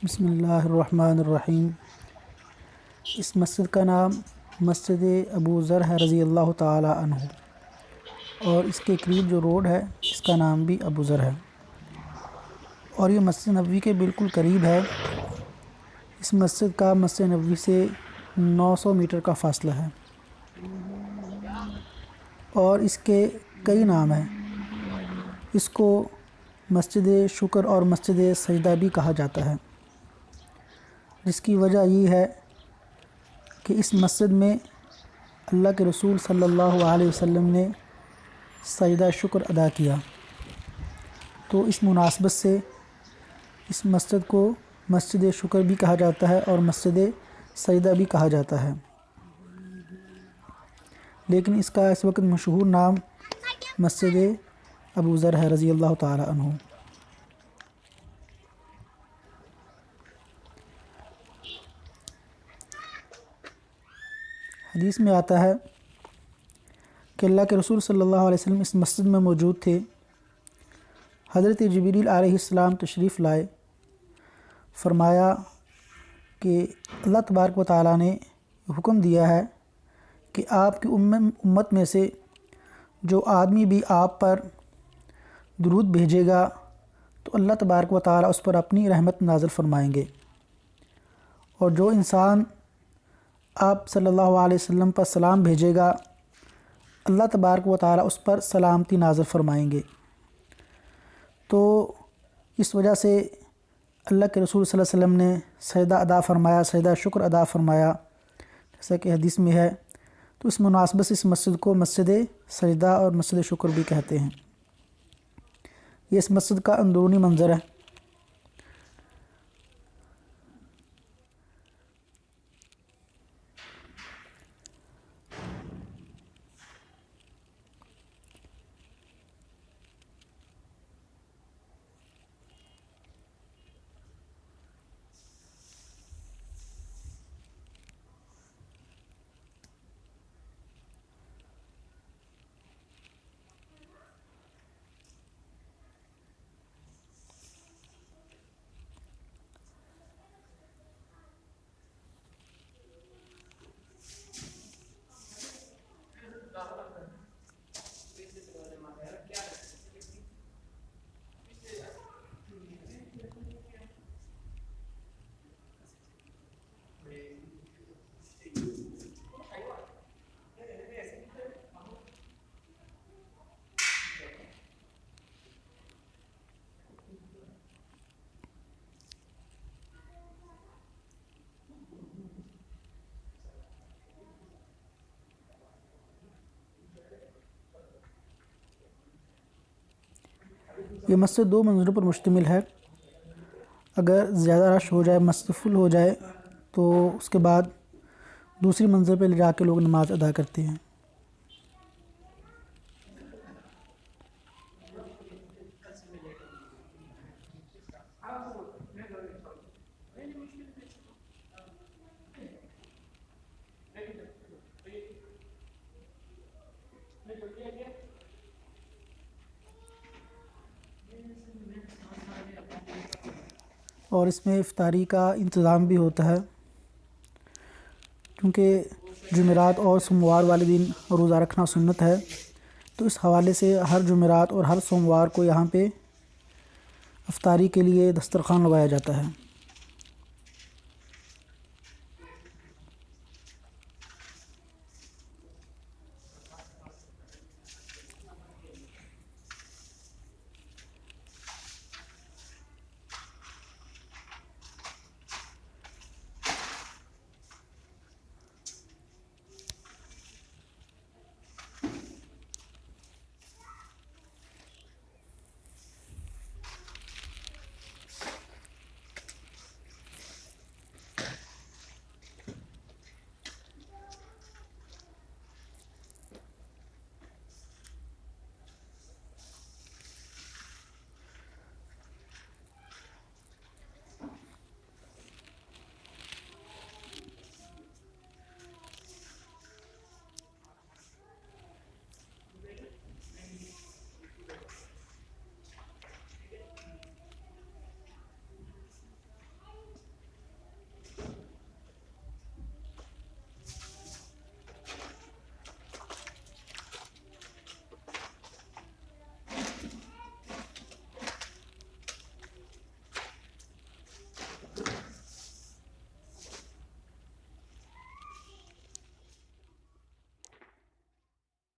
बिस्मिल्लाहिर्रहमानिर्रहीम। इस मस्जिद का नाम मस्जिद अबू ज़र है रज़ी अल्लाह ताला अन्हु, और इसके करीब जो रोड है इसका नाम भी अबू ज़र है, और ये मस्जिद नबवी के बिल्कुल करीब है। इस मस्जिद का मस्जिद नबवी से 900 मीटर का फ़ासला है, और इसके कई नाम हैं। इसको मस्जिद शुक्र और मस्जिद सजदा भी कहा जाता है, जिसकी वजह ये है कि इस मस्जिद में अल्लाह के रसूल सल्लल्लाहु अलैहि वसल्लम ने सजदा शुक्र अदा किया। तो इस मुनासबत से इस मस्जिद को मस्जिद शुक्र भी कहा जाता है और मस्जिद सजदा भी कहा जाता है, लेकिन इसका इस वक्त मशहूर नाम मस्जिद अबू ज़र है रज़ी अल्लाह ताला अन्हु। हदीस में आता है कि अल्लाह के रसूल सल्लल्लाहु अलैहि वसल्लम इस मस्जिद में मौजूद थे। हज़रत जिब्रील अलैहिस्सलाम तशरीफ़ लाए। फ़रमाया कि अल्लाह तबारक व तआला ने हुक्म दिया है कि आपकी उम्मत में से जो आदमी भी आप पर दुरूद भेजेगा तो अल्लाह तबारक व तआला उस पर अपनी रहमत नाज़िल फ़रमाएंगे, और जो इंसान आप सल्लल्लाहु अलैहि वसल्लम पर सलाम भेजेगा अल्लाह तबारक व तआला उस पर सलामती नाज़िल फ़रमाएंगे। तो इस वजह से अल्लाह के रसूल सल्लल्लाहु अलैहि वसल्लम ने सजदा अदा फ़रमाया, सजदा शुक्र अदा फ़रमाया, जैसा कि हदीस में है। तो इस मुनासबत से इस मस्जिद को मस्जिद सजदा और मस्जिद शुक्र भी कहते हैं। ये इस मस्जिद का अंदरूनी मंज़र है। ये मस्जिद 2 मंज़िलों पर मुश्तमिल है। अगर ज़्यादा रश हो जाए, मस्जिद फुल हो जाए, तो उसके बाद दूसरी मंज़िल पर ले जाके लोग नमाज़ अदा करते हैं। और इसमें इफ्तारी का इंतज़ाम भी होता है, क्योंकि जुमेरात और सोमवार वाले दिन रोज़ा रखना सुन्नत है। तो इस हवाले से हर जुमेरात और हर सोमवार को यहाँ पे इफ्तारी के लिए दस्तरख़्वान लगाया जाता है।